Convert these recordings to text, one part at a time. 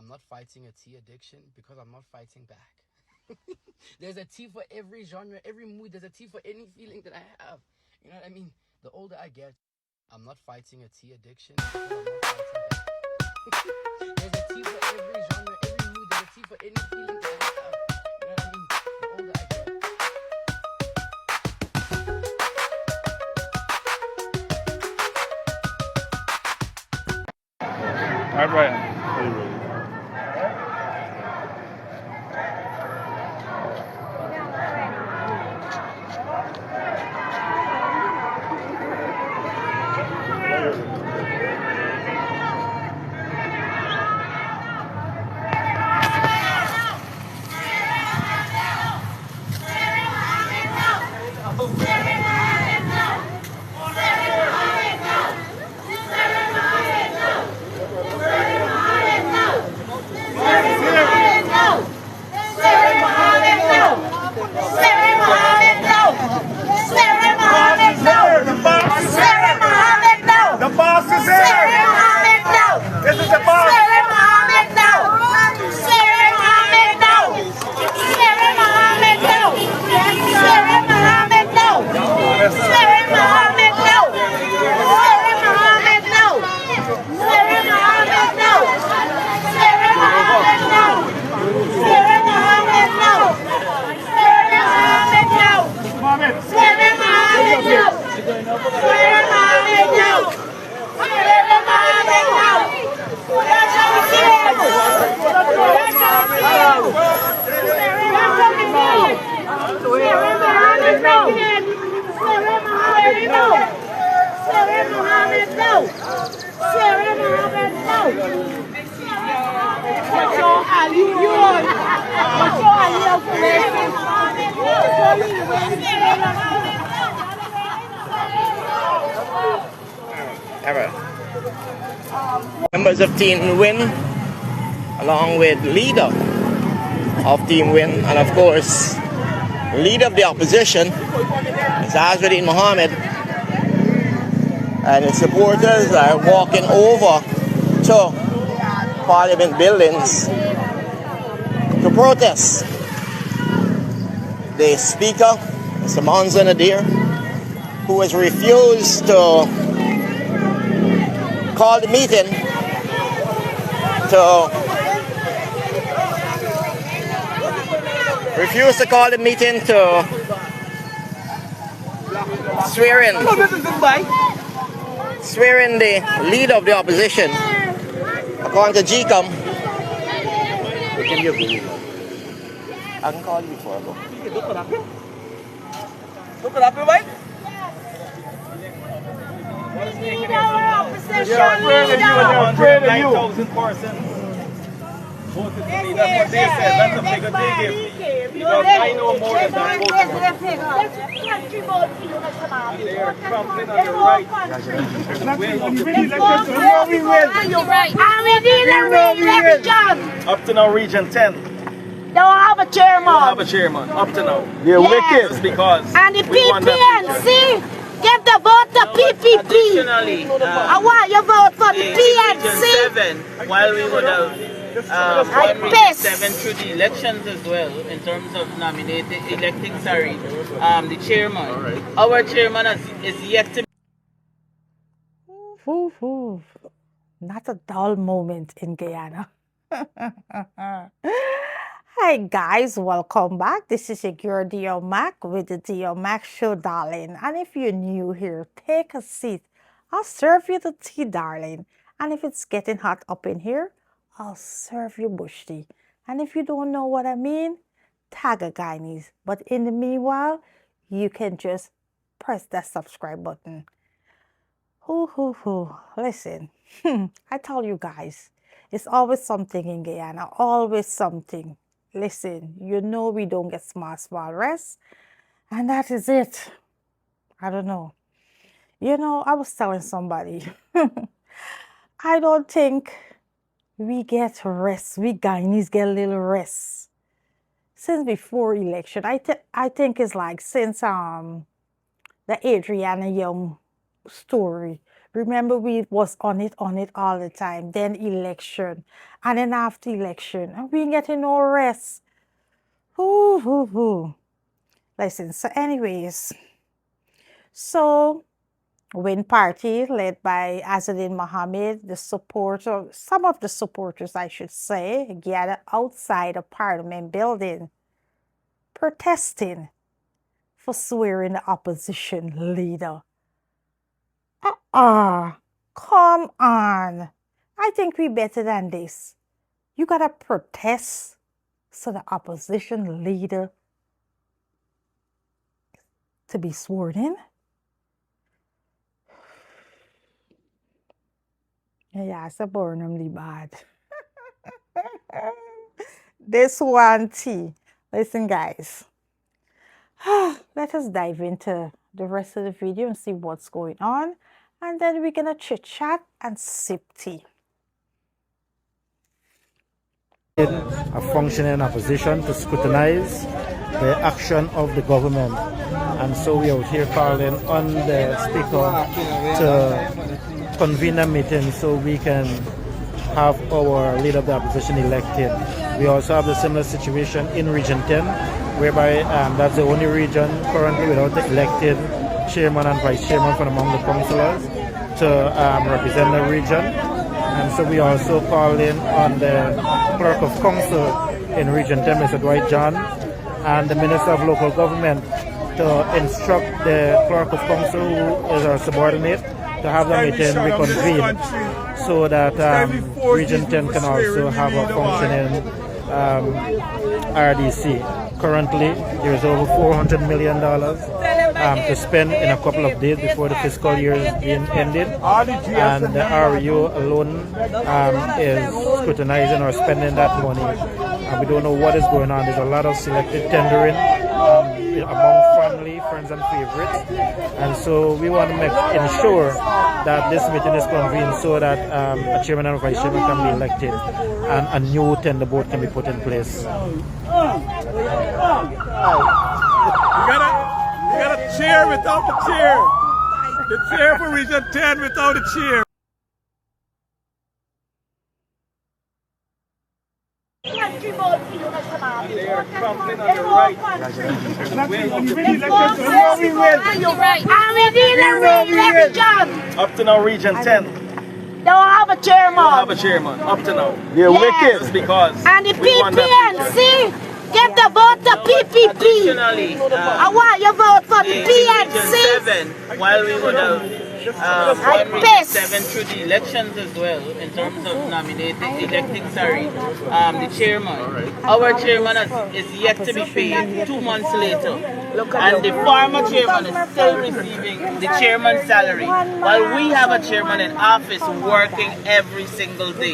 I'm not fighting a tea addiction because I'm not fighting back. There's a tea for every genre, every mood. There's a tea for any feeling that I have. You know what I mean? The older I get, I'm not fighting a tea addiction because I'm not fighting back. There's a tea for every genre, every mood. There's a tea for any feeling that I have. You know what I mean? The older I get. All right, Brian. Members of Team Win, along with leader of Team Win, and of course, leader of the opposition, is Azruddin Mohamed, and his supporters are walking over to Parliament buildings to protest the Speaker, Mr. Monza Nadir, who has refused to call the meeting to swear in the leader of the opposition. According to GCOM, I can call you before I go. Voted for me. That's what they said. That's a figure they give me. Because I know more than that voted for me. They are trampling on the right. Up to now, Region 10. Don't have a chairman. Don't have a chairman. Up to now. They're wicked. Just because. And the PPNC, give the vote to PPP. Additionally, I want you vote for the PNC. Region 7, while we would have won Region 7 through the elections as well, in terms of electing, the chairman. Our chairman is yet to Not a dull moment in Guyana. Hi guys, welcome back. This is your Dio Mac with the Dio Mac Show, darling. And if you're new here, take a seat. I'll serve you the tea, darling. And if it's getting hot up in here, I'll serve you bush tea. And if you don't know what I mean, tag a Guyanese. But in the meanwhile, you can just press that subscribe button. Listen, I tell you guys, it's always something in Guyana, always something. Listen, you know we don't get small rest, and that is it. I don't know. You know, I was telling somebody, I don't think we get rest. We Guyanese get a little rest since before election. I think it's like since the Adriana Young story, Remember, we was on it all the time. Then election. And then after election. And we ain't getting no rest. Listen, so anyways. So, Win Party, led by Azruddin Mohamed, some of the supporters, I should say, gathered outside the Parliament building, protesting for swearing the opposition leader. Come on. I think we better than this. You gotta protest so the opposition leader to be sworn in. Yeah, it's a Burnhamly bad. This one tea. Listen, guys. Let us dive into the rest of the video and see what's going on. And then we're going to chit-chat and sip tea. A functioning opposition to scrutinize the action of the government. And so we are here calling on the Speaker to convene a meeting so we can have our leader of the opposition elected. We also have the similar situation in Region 10, whereby that's the only region currently without the elected chairman and vice chairman from among the councillors to represent the region. And so we also called in on the clerk of council in Region 10, Mr. Dwight John, and the Minister of Local Government to instruct the clerk of council, who is our subordinate, to have the meeting reconvene so that Region 10 can also have a functioning RDC. Currently, there is over $400 million to spend in a couple of days before the fiscal year is being ended, and the REO alone is scrutinizing or spending that money, and we don't know what is going on. There's a lot of selective tendering among family, friends and favorites, and so we want to ensure that this meeting is convened so that a chairman and a vice chairman can be elected and a new tender board can be put in place. You got a chair without the chair. The chair for Region 10 without a chair. They are crumbling on the right. Up to now, Region 10. Don't have a chairman. Don't have a chairman. Up to now. They're wicked. Just because. And the PPNC. Give the vote to PPP. Additionally, I want you vote for the PNC. Region 7, while we would have won Region 7 through the elections as well, in terms of electing the chairman. Our chairman is yet to be paid 2 months later. And the former chairman is still receiving the chairman's salary, while we have a chairman in office working every single day.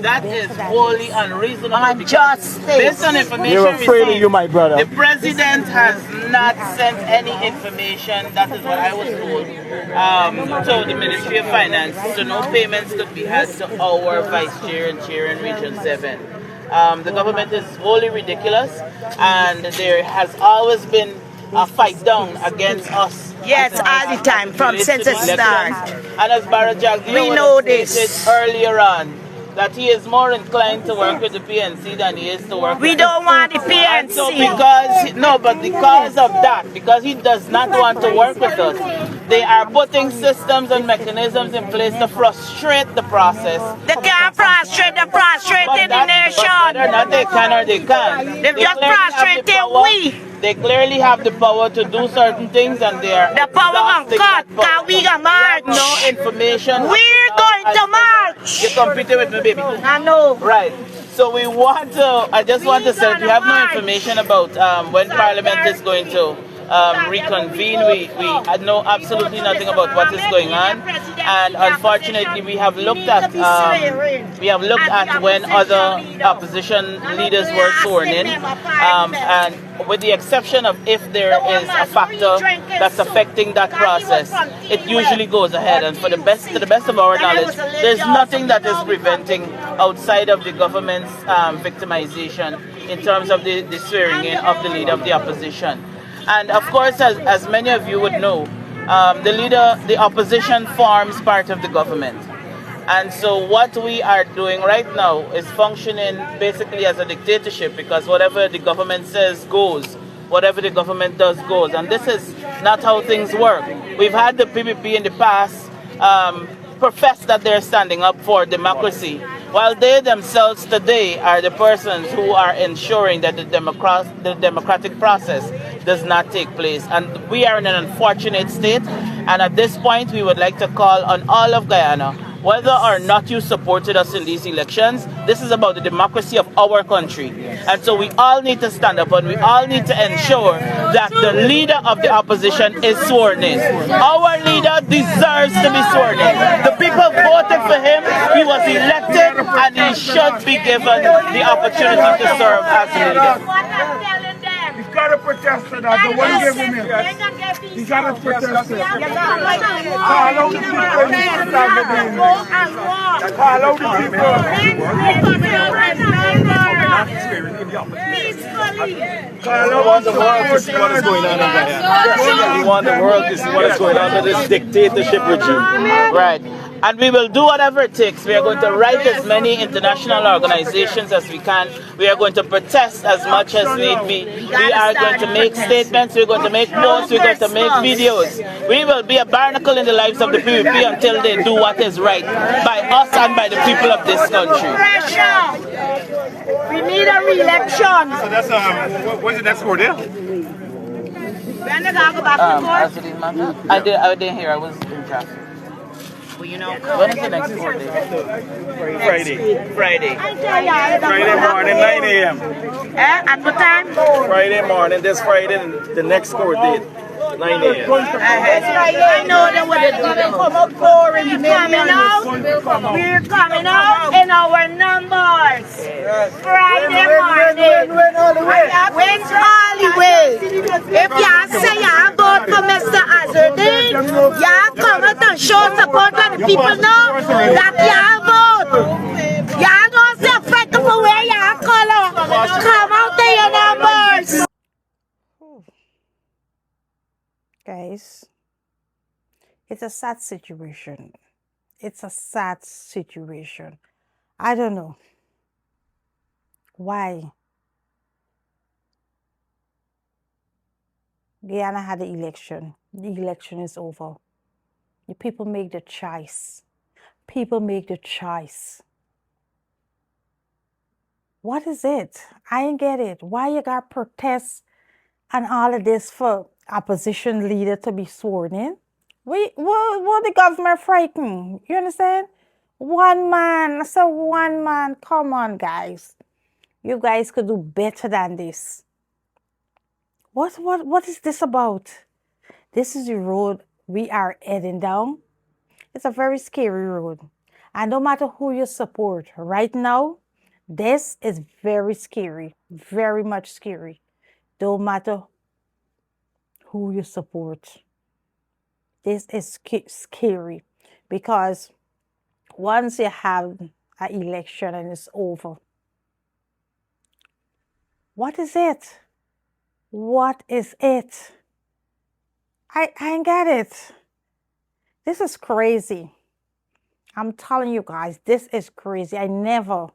That is wholly unreasonable. Because based on information Afraid of you, my brother. the president has not sent any information, that is what I was told, to the Ministry of Finance, so no payments could be had to our vice chair and chair in Region 7. The government is wholly ridiculous, and there has always been a fight down against us. Yes, all the time, from since the start. And as Barajag We know this earlier on, that he is more inclined to work with the PNC than he is to work with We don't want the PNC. And so because of that, because he does not want to work with us, they are putting systems and mechanisms in place to frustrate the process. They can't frustrate the frustrated nation. Whether or not they can or they can't. They've just frustrated we. They clearly have the power to do certain things, and they are The power of God, can we go march? no information. We're going to march. You're competing with me, baby. I know. Right. So we want to, I just want to say, we have no information about when Parliament is going to reconvene. We know absolutely nothing about what is going on, and unfortunately we have looked at when other opposition leaders were sworn in, and with the exception of if there is a factor that's affecting that process, it usually goes ahead. And to the best of our knowledge, there's nothing that is preventing outside of the government's victimization in terms of the swearing in of the leader of the opposition. And of course, as many of you would know, the opposition forms part of the government. And so what we are doing right now is functioning basically as a dictatorship, because whatever the government says goes, whatever the government does goes. And this is not how things work. We've had the PPP in the past profess that they're standing up for democracy, while they themselves today are the persons who are ensuring that the democratic process does not take place. And we are in an unfortunate state. And at this point, we would like to call on all of Guyana, whether or not you supported us in these elections, this is about the democracy of our country. And so we all need to stand up and we all need to ensure that the leader of the opposition is sworn in. Our leader deserves to be sworn in. The people voted for him, he was elected, and he should be given the opportunity to serve as leader. He's got to protest for that. Don't want to give him in. He's got to protest it. Call out the people. Call out the We want the world to see what is going on in Guyana. We want the world to see what is going on with this dictatorship regime. Right. And we will do whatever it takes. We are going to write as many international organizations as we can. We are going to protest as much as need be. We are going to make statements. We're going to make posts. We're going to make videos. We will be a barnacle in the lives of the PPP until they do what is right by us and by the people of this country. We need a re-election. So that's what's the next score there? When they go back to court? Azruddin, I didn't hear. I was in traffic. Well, you know, When is the next court day? Friday. Friday. Friday morning, 9 a.m. At what time? Friday morning, this Friday, the next court date, 9 a.m. I know that what they're doing. We're coming out in our numbers. Friday morning. When's all the way? If y'all say y'all vote for Mr. Azruddin, y'all come out and show support, let the people know that y'all vote. Y'all don't say fight for where y'all color. Come out there your numbers. Guys, it's a sad situation. It's a sad situation. I don't know why Guyana had the election. The election is over. The people make the choice. People make the choice. What is it? I ain't get it. Why you got protests and all of this for opposition leader to be sworn in? What the government frightened? You understand? One man. So one man. Come on, guys. You guys could do better than this. What is this about? This is the road we are heading down. It's a very scary road. And no matter who you support right now, this is very scary. Very much scary. Don't matter who you support. This is scary because once you have an election and it's over, what is it? What is it? I ain't get it. This is crazy. I'm telling you guys, this is crazy. I never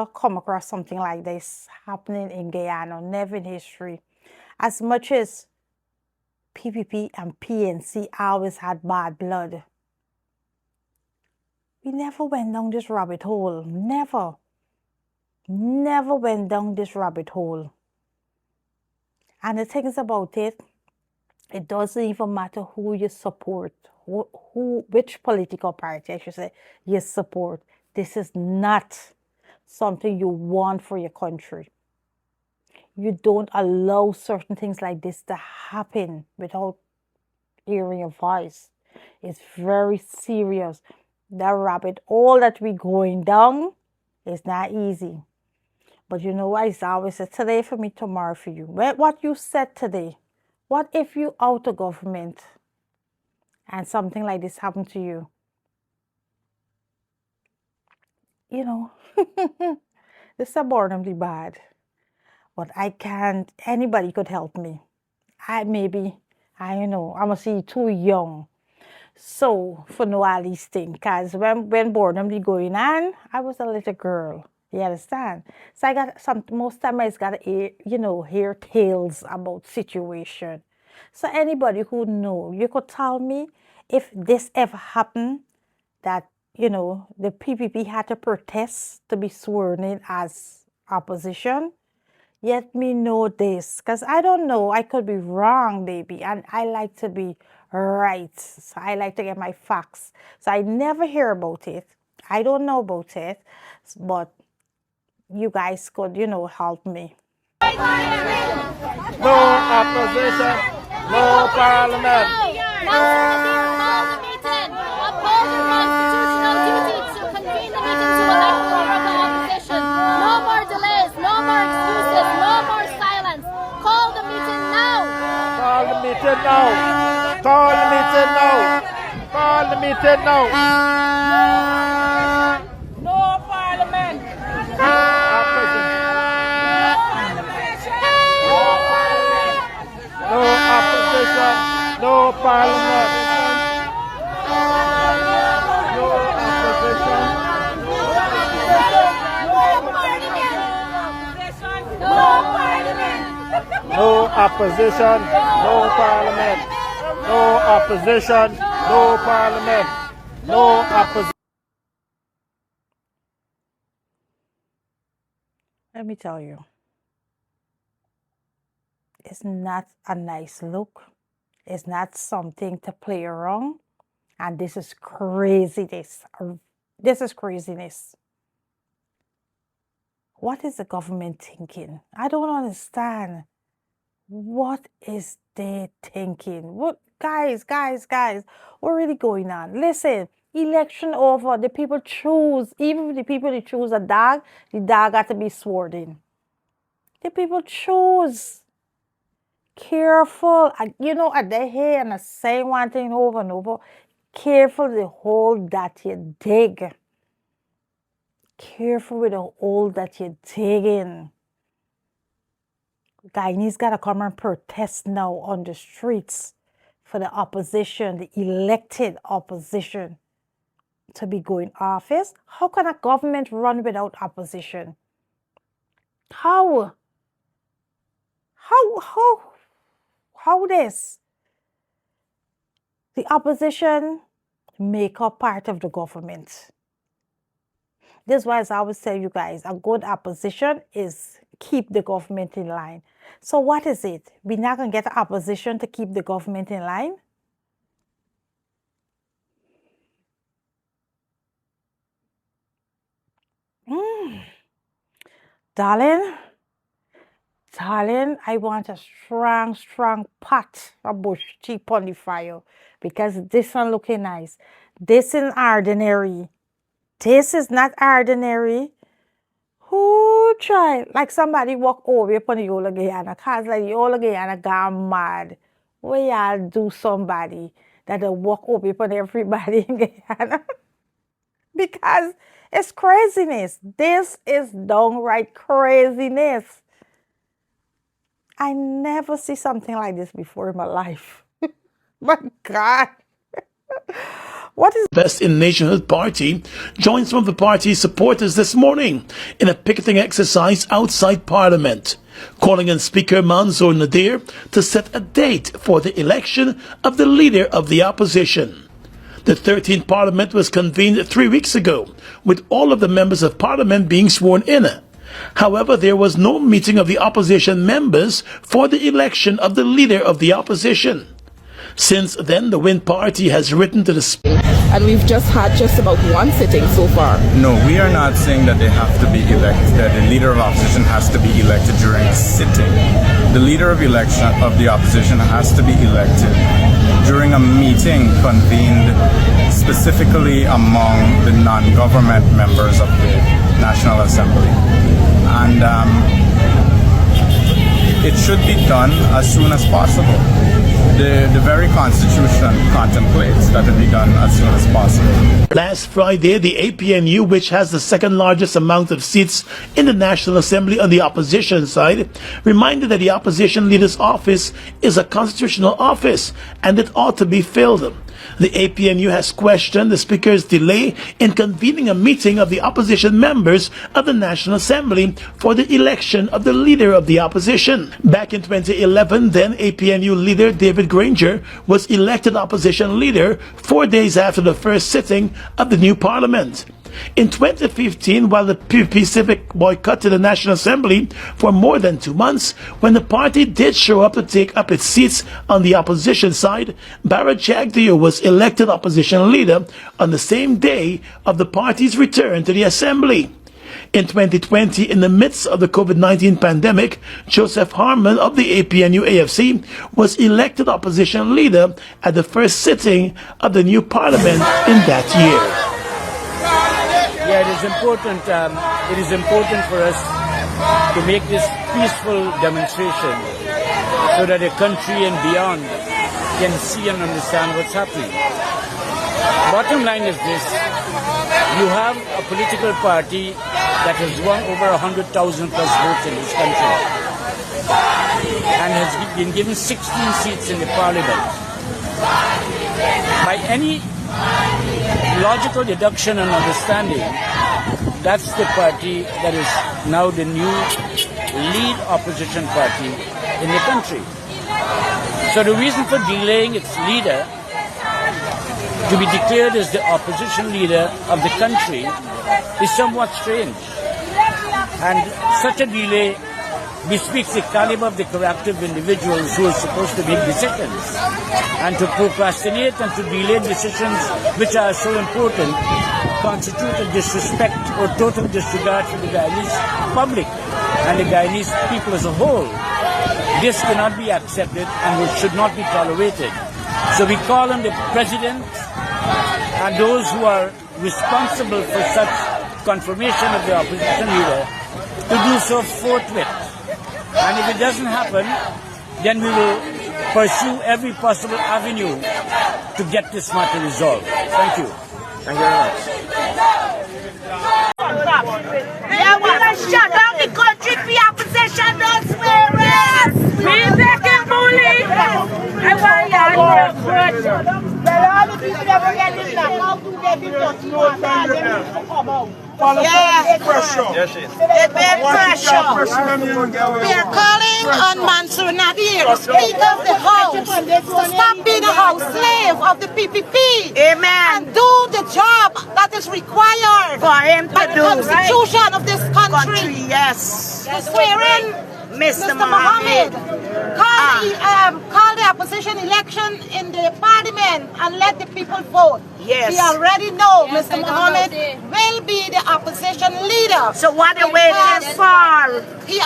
come across something like this happening in Guyana, never in history. As much as PPP and PNC always had bad blood, we never went down this rabbit hole. Never went down this rabbit hole. And the thing is about it, it doesn't even matter who you support, which political party, I should say, you support. This is not something you want for your country. You don't allow certain things like this to happen without hearing your voice. It's very serious. That rabbit hole that we're going down is not easy. But you know what? I always say, today for me, tomorrow for you. What you said today, what if you out of government and something like this happened to you? You know, this is abhorrently bad. But I can't, anybody could help me. Maybe I know, I must see too young. So, for know all these things, because when boredom be going on, I was a little girl. You understand? So I got most time I just got to hear tales about situation. So anybody who know, you could tell me if this ever happened, that, the PPP had to protest to be sworn in as opposition. Let me know this, because I don't know. I could be wrong, baby. And I like to be right. So I like to get my facts. So I never hear about it. I don't know about it. But you guys could, help me. No opposition, no parliament. Call the meeting now. Call the meeting now. No parliament. No opposition. No parliament. No opposition. No parliament. No opposition, no parliament, no opposition. Let me tell you, it's not a nice look. It's not something to play around. And this is craziness. This is craziness. What is the government thinking? I don't understand. What is they thinking? What, guys, what really going on? Listen, election over. The people choose. Even if the people they choose a dog, the dog got to be sworn in. The people choose. Careful. At the hair and I say one thing over and over. Careful the hole that you dig. Careful with the hole that you're digging. Guyanese got to come and protest now on the streets for the opposition, the elected opposition, to be going office. How can a government run without opposition? How this? The opposition make up part of the government. This is why I always tell you guys, a good opposition is keep the government in line. So what is it? We're not going to get the opposition to keep the government in line? Darling, I want a strong pot of bush cheap on the fire, because this one looking nice. This is ordinary. This is not ordinary. Who try? Like somebody walk over upon the whole of Guyana, cause like the whole of Guyana gone mad. What y'all do somebody that will walk over upon everybody in Guyana? Because it's craziness. This is downright craziness. I never see something like this before in my life. My God. What is Best in Nationhood Party joined some of the party's supporters this morning in a picketing exercise outside Parliament, calling on Speaker Mansour Nadir to set a date for the election of the leader of the opposition. The 13th Parliament was convened 3 weeks ago, with all of the members of Parliament being sworn in. However, there was no meeting of the opposition members for the election of the leader of the opposition. Since then, the Win Party has written to the and we've just had just about one sitting so far. No, we are not saying that they have to be elected, that the leader of opposition has to be elected during a sitting. The leader of the opposition has to be elected during a meeting convened specifically among the non-government members of the National Assembly. And it should be done as soon as possible. the very Constitution contemplates that it be done as soon as possible. Last Friday, the APNU, which has the second largest amount of seats in the National Assembly on the opposition side, reminded that the opposition leader's office is a constitutional office and it ought to be filled. The APNU has questioned the Speaker's delay in convening a meeting of the opposition members of the National Assembly for the election of the leader of the opposition. Back in 2011, then APNU leader David Granger was elected opposition leader 4 days after the first sitting of the new parliament. In 2015, while the PPP Civic boycotted the National Assembly for more than 2 months, when the party did show up to take up its seats on the opposition side, Barra Jagdeo was elected opposition leader on the same day of the party's return to the Assembly. In 2020, in the midst of the COVID-19 pandemic, Joseph Harman of the APNU-AFC was elected opposition leader at the first sitting of the new parliament in that year. Yeah, it is important. It is important for us to make this peaceful demonstration so that the country and beyond can see and understand what's happening. Bottom line is this: you have a political party that has won over 100,000 plus votes in this country and has been given 16 seats in the parliament. By any logical deduction and understanding, that's the party that is now the new lead opposition party in the country. So the reason for delaying its leader to be declared as the opposition leader of the country is somewhat strange. And such a delay bespeaks the caliber of the corrective individuals who are supposed to make decisions. And to procrastinate and to delay decisions which are so important constitute a disrespect or total disregard for the Guyanese public and the Guyanese people as a whole. This cannot be accepted and should not be tolerated. So we call on the President and those who are responsible for such confirmation of the opposition leader to do so forthwith. And if it doesn't happen, then we will pursue every possible avenue to get this matter resolved. Thank you. Thank you very much. They want to shut down the country for opposition, don't swear it. We taking bully. I want you to all the people that were getting back, how do they be touching one man? They need to come out. Yeah, pressure. We are calling on Mansour Nadir, Speaker of the House, to stop being a house slave of the PPP. Amen. And do the job that is required for him to do. The Constitution of this country. Yes. Swearing, Mr. Mohamed. Call the opposition election in the parliament and let the people vote. Yes. We already know Mr. Mohamed will be the opposition leader. So what are we waiting for? He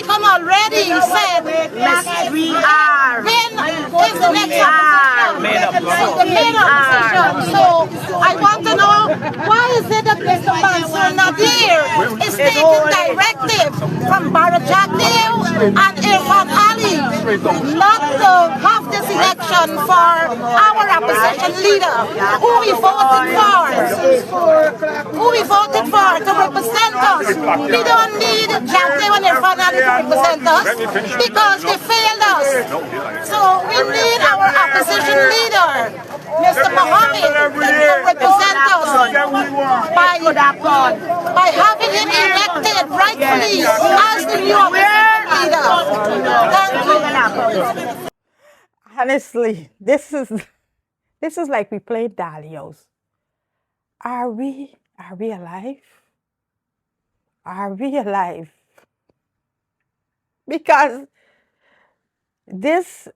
come already said, yes, we are. When is the next opposition? The main opposition. So I want to know, why is it that Mr. Mansour Nadir is taking directive from Barra Jagdeo and Irfan Ali not to have this election for our opposition leader, who we voted for to represent us. We don't need Jagdeo and Irfan Ali to represent us because they failed us. So we need our opposition leader, Mr. Mohamed, to represent us by having him elected rightfully as the new opposition leader. Thank you. Honestly, this is like we played Dalios. Are we alive? Are we alive? Because this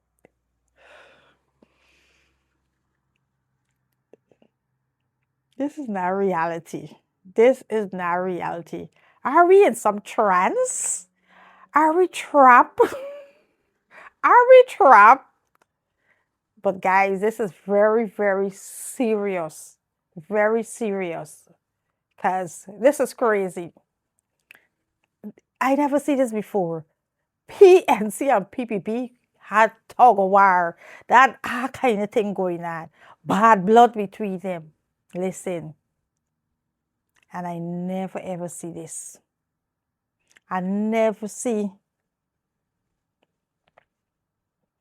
is not reality. This is not reality. Are we in some trance? Are we trapped? Are we trapped? But guys, this is very, very serious. Very serious. Because this is crazy. I never see this before. PNC and PPP had tug of war, that kind of thing going on. Bad blood between them. Listen. And I never ever see this. I never see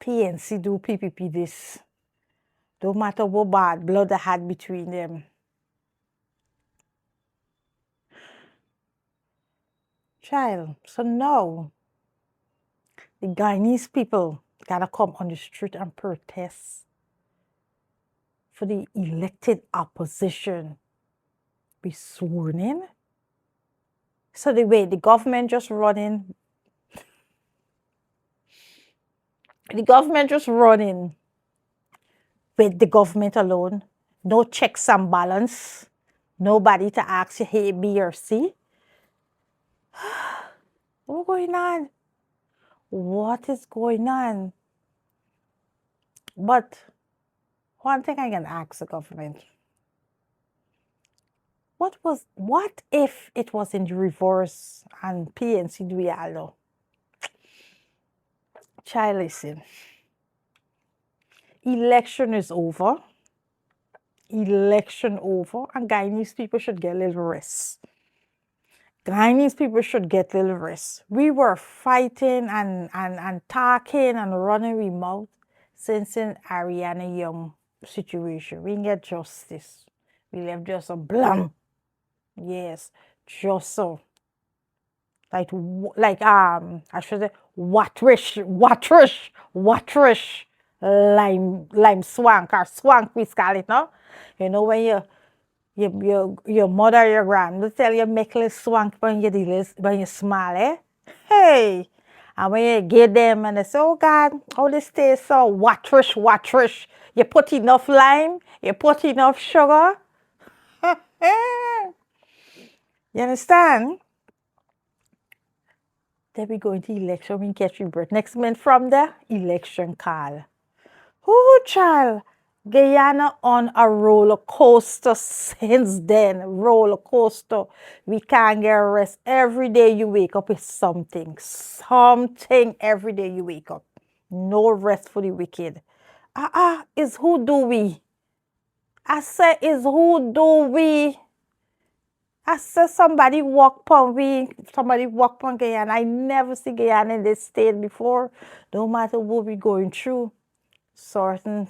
PNC do PPP this. No matter what bad blood they had between them. Child, so now the Guyanese people gotta come on the street and protest for the elected opposition be sworn in. So the government just running with the government alone, no checks and balance, nobody to ask you A, B, or C. What's going on? What is going on? But one thing I can ask the government, what if it was in the reverse and PNC do it all? Child, listen. Election is over. Election over, and Guyanese people should get a little rest. Guyanese people should get a little rest. We were fighting and talking and running we mouth since in Ariana Young situation. We didn't get justice. We left just a blam. Yes, just so. I should say, watrish, lime swank, or swank we call it, no? You know, when your mother, your grandmother tell you make a little swank when you smile, eh? Hey! And when you get them and they say, oh God, how this tastes so watrish. You put enough lime, you put enough sugar. You understand? Then we go into election, we get rebirth. Next month from the election call. Oh, child. Guyana on a roller coaster since then. Roller coaster. We can't get rest. Every day you wake up with something. Something every day you wake up. No rest for the wicked. Is who do we? I say, is who do we? I said somebody walk upon Guyana. I never see Guyana in this state before. No matter what we're going through, certain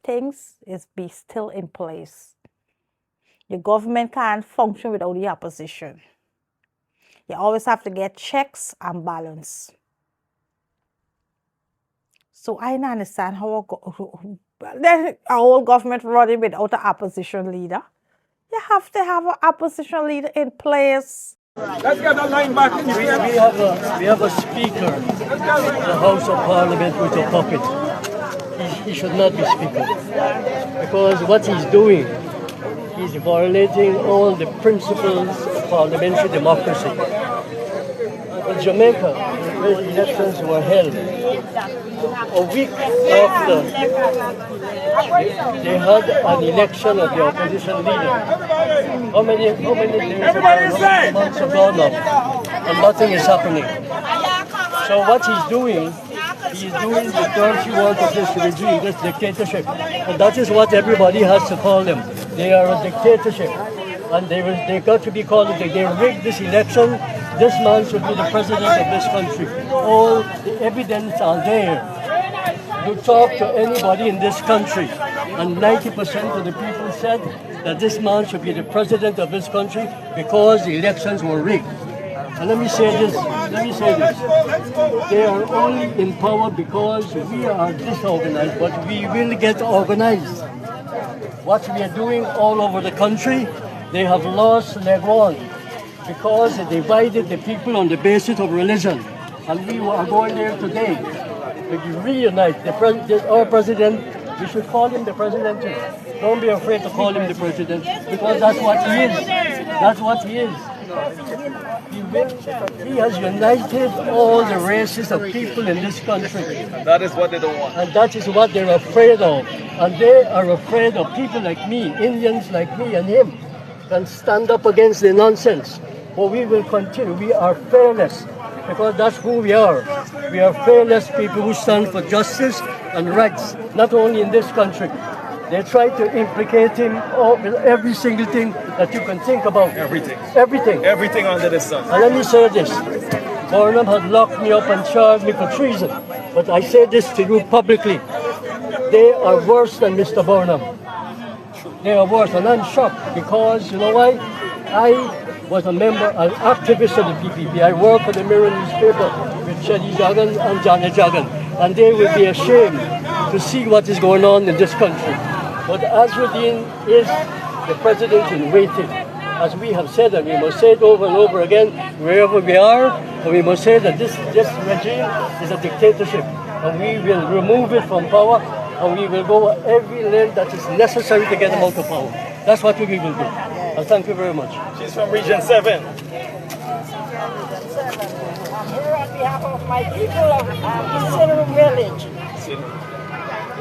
things is be still in place. The government can't function without the opposition. You always have to get checks and balance. So I don't understand how a whole government running without an opposition leader. You have to have an opposition leader in place. Let's get the line back in here. We have a speaker in the House of Parliament with a puppet. He should not be speaker. Because what he's doing, he's violating all the principles of parliamentary democracy. In Jamaica, where the elections were held, a week after they had an election of the opposition leader. How many days months have gone up, and nothing is happening. So what he's doing the dirty work of this regime, this dictatorship. And that is what everybody has to call them. They are a dictatorship. And they got to be called, they rigged this election. This man should be the president of this country. All the evidence are there. You talk to anybody in this country, and 90% of the people said that this man should be the president of this country because the elections were rigged. And let me say this, they are only in power because we are disorganized, but we will get organized. What we are doing all over the country, they have lost leg one because they divided the people on the basis of religion. And we are going there today. We reunite our president. We should call him the president too. Don't be afraid to call him the president, because that's what he is. That's what he is. He has united all the races of people in this country. That is what they don't want. And that is what they're afraid of. And they are afraid of people like me, Indians like me and him, can stand up against the nonsense. But we will continue. We are fearless. because that's who we are. We are fearless people who stand for justice and rights, not only in this country. They try to implicate him with every single thing that you can think about. Everything. Everything. Everything under the sun. And let me say this. Burnham had locked me up and charged me for treason. But I say this to you publicly. They are worse than Mr. Burnham. They are worse. And I'm shocked because, you know why? I was a member, an activist of the PPP. I worked for the Mirror newspaper with Shadi Jagan and Janet Jagan. And they will be ashamed to see what is going on in this country. But Azruddin is the president in waiting. As we have said, and we must say it over and over again, wherever we are, and we must say that this regime is a dictatorship. And we will remove it from power, and we will go every length that is necessary to get them out of power. That's what we will do. And thank you very much. She's from Region 7. I'm here on behalf of my people of Isiru village.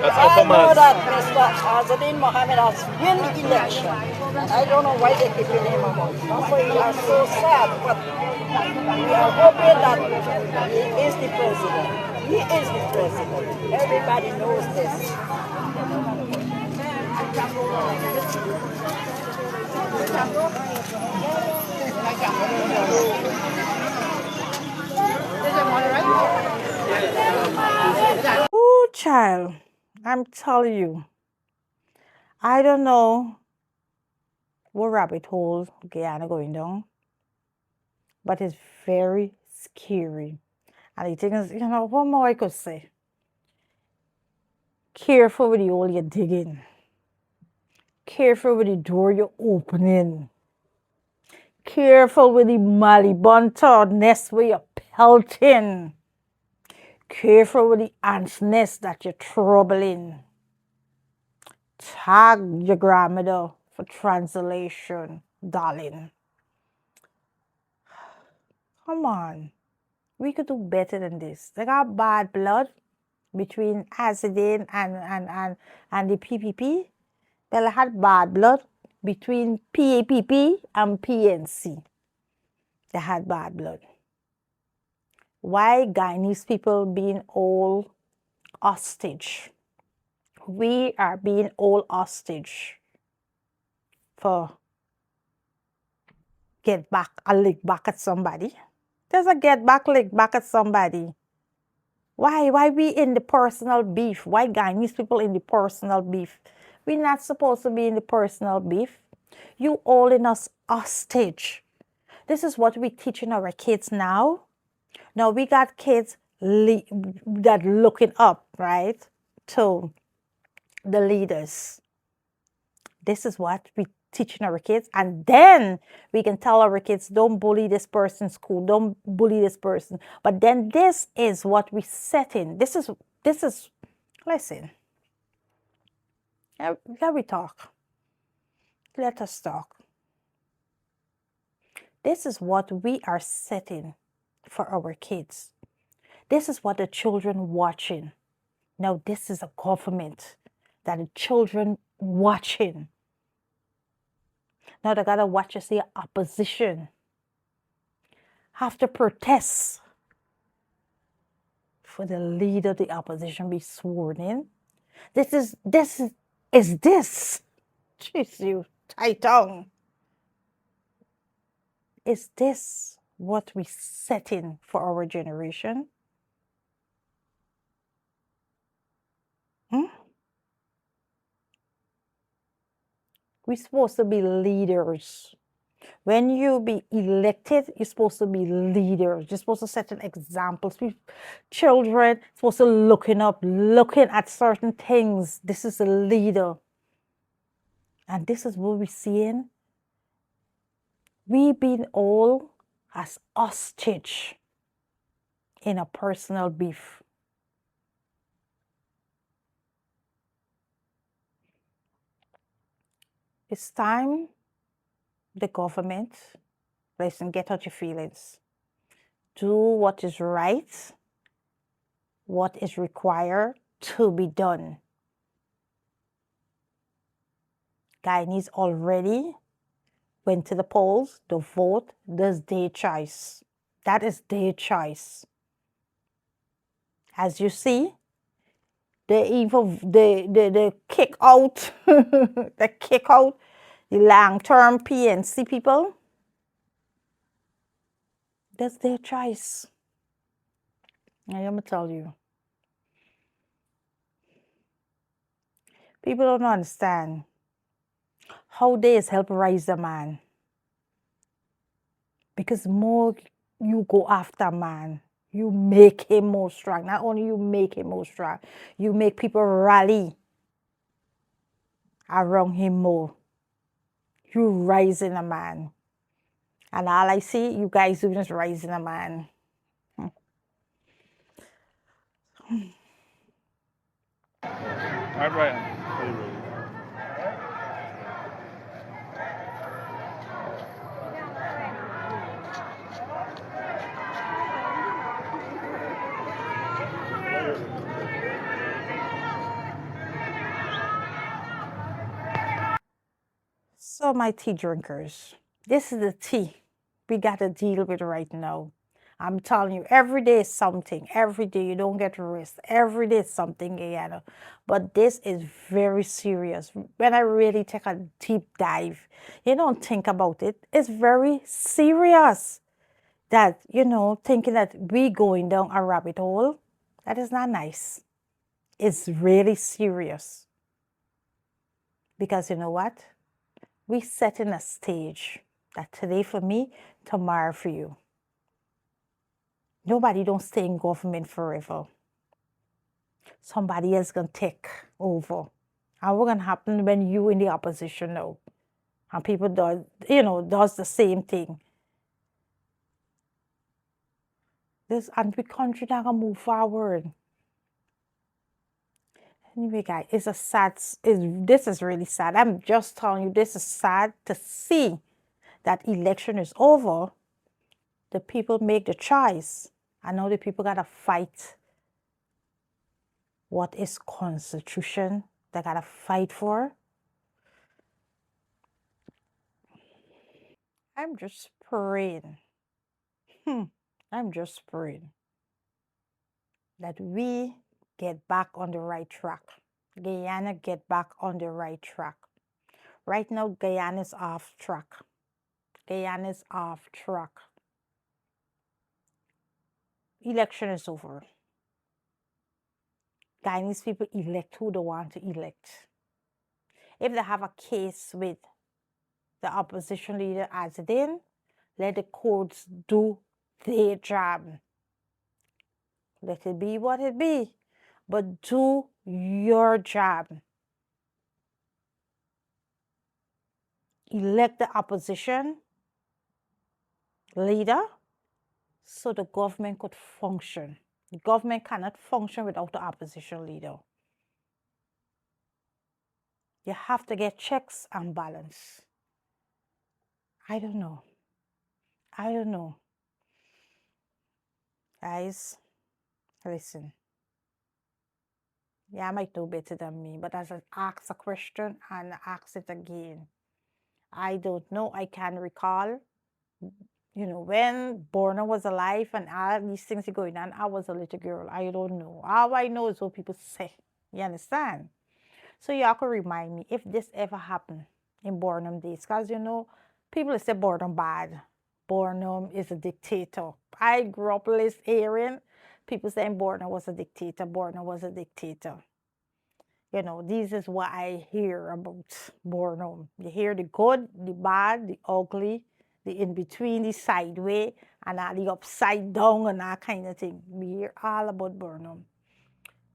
That's I know that Mr. Azruddin Mohamed has won the election. I don't know why they keep him about. Also, we are so sad, but we are hoping that he is the president. He is the president. Everybody knows this. Ooh, child, I'm telling you, I don't know what rabbit hole Guyana going down, but it's very scary. And the thing is, you know, what more I could say? Careful with the hole you're digging. Careful with the door you're opening. Careful with the malibunta nest where you're pelting. Careful with the ants nest that you're troubling. Tag your grandmother for translation, darling. Come on. We could do better than this. They got bad blood between Azruddin and the PPP. They had bad blood between PAPP and PNC. They had bad blood. Why Guyanese people being all hostage? We are being all hostage for get back a lick back at somebody. There's a get back lick back at somebody. Why we in the personal beef? Why Guyanese people in the personal beef? We're not supposed to be in the personal beef. You all in us hostage. This is what we're teaching our kids now. Now we got kids that looking up, right, to the leaders. This is what we teaching our kids, and then we can tell our kids, don't bully this person in school, don't bully this person. But then this is what we set in. This is listen. Let we talk. Let us talk. This is what we are setting for our kids. This is what the children watching. Now this is a government that the children watching. Now they gotta watch us the opposition have to protest for the leader of the opposition be sworn in. This is this. Jeez, you tight tongue. Is this what we set in for our generation? We're supposed to be leaders. When you be elected, you're supposed to be leaders. You're supposed to set an example. Children supposed to looking at certain things. This is a leader. And this is what we're seeing. We been all as hostage in a personal beef. It's time the government, listen, get out your feelings. Do what is right, what is required to be done. Guyanese already went to the polls to vote. This their choice. That is their choice. As you see, they even they kick out they kick out the long-term PNC people. That's their choice. I'm gonna tell you. People don't understand how this help raise a man. Because more you go after a man, you make him more strong. Not only you make him more strong, you make people rally around him more. You raising a man. And all I see you guys doing is raising a man. All right, Brian. So my tea drinkers, this is the tea we got to deal with right now. I'm telling you, every day is something. Every day you don't get rest. Every day is something, Guyana. But this is very serious. When I really take a deep dive, you don't think about it. It's very serious. That, thinking that we going down a rabbit hole, that is not nice. It's really serious. Because you know what? We set in a stage that today for me, tomorrow for you. Nobody don't stay in government forever. Somebody else gonna take over. And what's gonna happen when you in the opposition now? And people does the same thing. And the country not gonna move forward. Anyway, guys, this is really sad. I'm just telling you, this is sad to see that election is over. The people make the choice. I know the people gotta fight what is constitution. They gotta fight for. I'm just praying. I'm just praying that we get back on the right track. Guyana get back on the right track. Right now, Guyana is off track. Guyana is off track. Election is over. Guyanese people elect who they want to elect. If they have a case with the opposition leader Azruddin, let the courts do their job. Let it be what it be. But do your job. Elect the opposition leader so the government could function. The government cannot function without the opposition leader. You have to get checks and balance. I don't know. Guys, listen. Yeah, I might know better than me, but as I ask a question and ask it again, I don't know. I can recall, when Borna was alive and all these things are going on, I was a little girl. I don't know. All I know is what people say. You understand? So y'all could remind me if this ever happened in Bornum days. Because, people say Bornum bad. Bornum is a dictator. I grew up hearing people saying Bornum was a dictator. Bornum was a dictator. This is what I hear about Bornum. You hear the good, the bad, the ugly, the in-between, the sideways, and all the upside down and that kind of thing. We hear all about Bornum.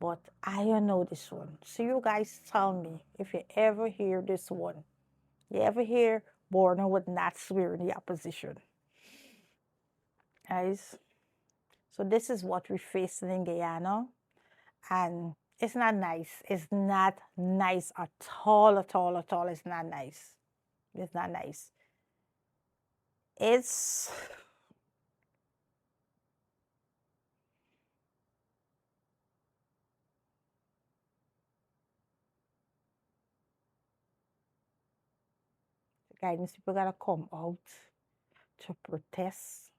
But I don't know this one. So you guys tell me if you ever hear this one. You ever hear Bornum would not swear in the opposition. Guys, so this is what we're facing in Guyana. And it's not nice. It's not nice at all, at all, at all. It's not nice. It's not nice. It's... Guidance people gotta come out to protest.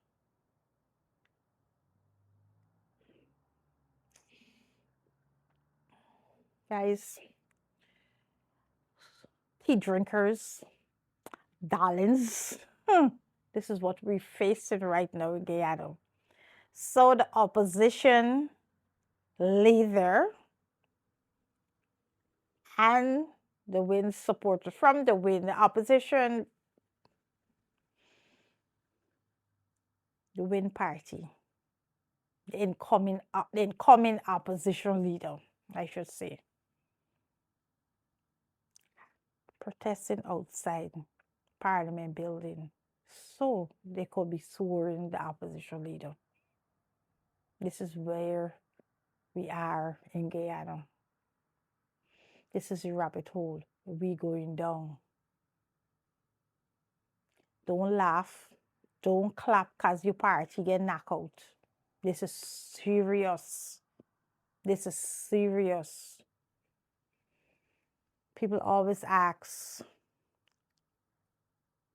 Guys, tea drinkers, darlings, this is what we're facing right now in Guyana. So the opposition leader and the Win supporter from the Win, the opposition, the Win party, the incoming opposition leader, I should say, protesting outside Parliament building so they could be sworn the opposition leader. This is where we are in Guyana. This is a rabbit hole. We going down. Don't laugh. Don't clap because your party get knocked out. This is serious. This is serious. People always ask,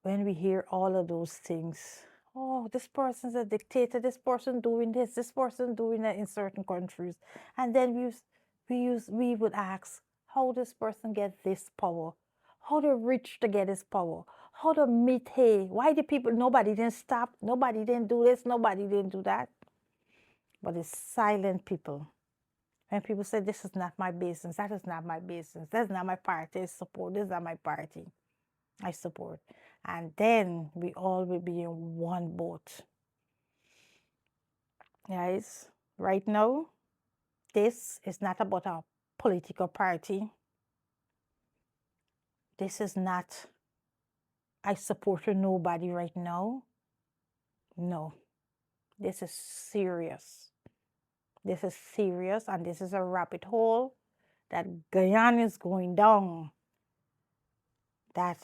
when we hear all of those things, oh, this person's a dictator, this person doing this person doing that in certain countries. And then we would ask, how this person get this power? How the rich to get this power? How the meet, hey, why the people, nobody didn't stop, nobody didn't do this, nobody didn't do that. But it's silent people. When people say, this is not my business, that is not my business, that's not my party, I support, this is not my party, I support. And then we all will be in one boat. Guys, right now, this is not about a political party. This is not, I support nobody right now. No, this is serious. This is serious, and this is a rabbit hole that Guyana is going down. That,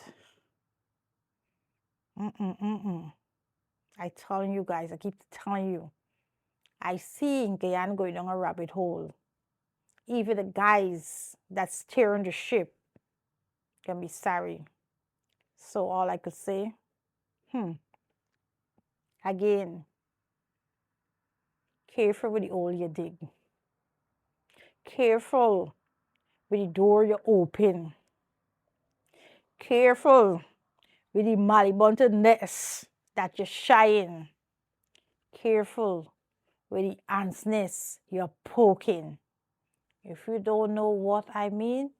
I telling you guys, I keep telling you, I see in Guyana going down a rabbit hole. Even the guys that steering the ship can be sorry. So all I could say, again, careful with the hole you dig. Careful with the door you open. Careful with the malibunted nest that you're shying. Careful with the ant's nest you're poking. If you don't know what I mean,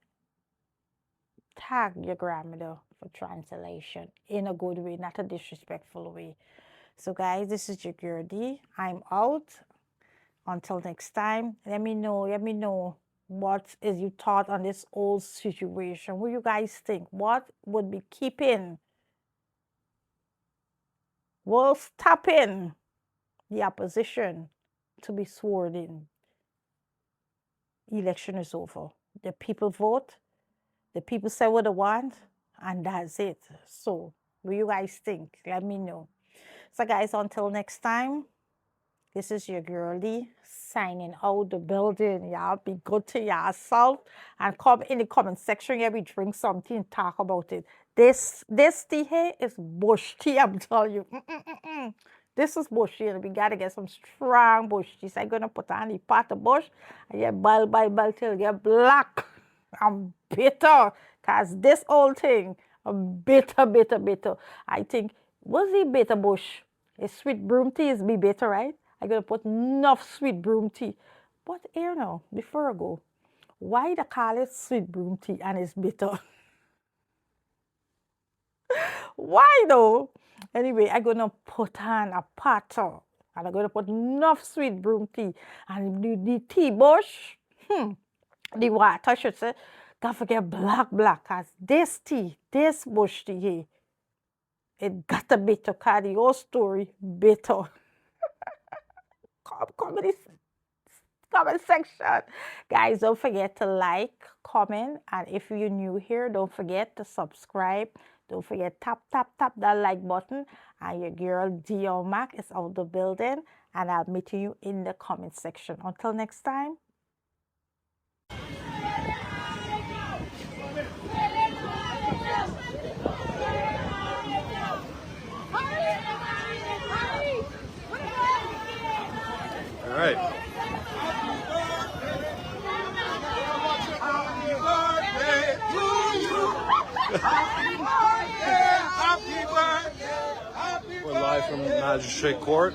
tag your grandmother for translation in a good way, not a disrespectful way. So guys, this is your girl D. I'm out. Until next time, let me know what is your thought on this whole situation. What do you guys think? What would be keeping, will stopping the opposition to be sworn in? Election is over. The people vote. The people say what they want, and that's it. So, what do you guys think? Let me know. So guys, until next time, this is your girlie signing out the building. Y'all be good to yourself and come in the comment section here. We drink something, talk about it. This tea here is bush tea, I'm telling you. This is bush tea. We gotta get some strong bush tea. So I'm gonna put on the pot of bush and you boil till you get black and bitter. Cause this whole thing, bitter. I think, what's the bitter bush? It's sweet broom tea is be bitter, right? I'm going to put enough sweet broom tea. But here now, before I go, why they call it sweet broom tea and it's bitter? Why though? Anyway, I'm going to put on a pot and I'm going to put enough sweet broom tea. And the tea bush, the water, I should say, don't forget black. Because this tea, this bush tea here, it got a bitter, because the whole story bitter. Comment section. Guys, don't forget to like, comment, and if you're new here, don't forget to subscribe. Don't forget tap that like button. And your girl Dion Mac is out the building, and I'll meet you in the comment section. Until next time. All right. Magistrate Court.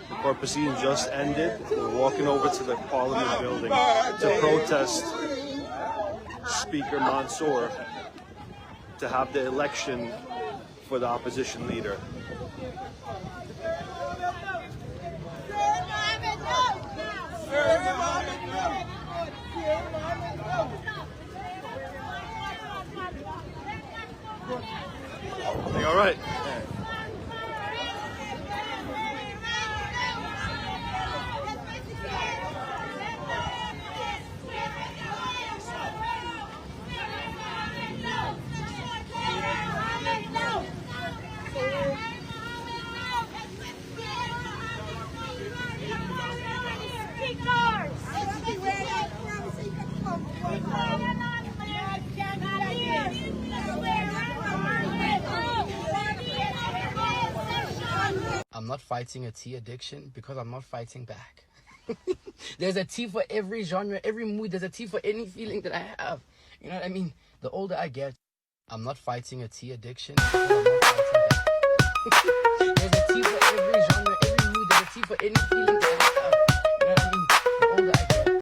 The court proceedings just ended. We're walking over to the Parliament building to protest Speaker Mansour to have the election for the opposition leader. Are you all right? I'm not fighting a tea addiction because I'm not fighting back. There's a tea for every genre, every mood. There's a tea for any feeling that I have. You know what I mean? The older I get, I'm not fighting a tea addiction because I'm not fighting back. There's a tea for every genre, every mood. There's a tea for any feeling.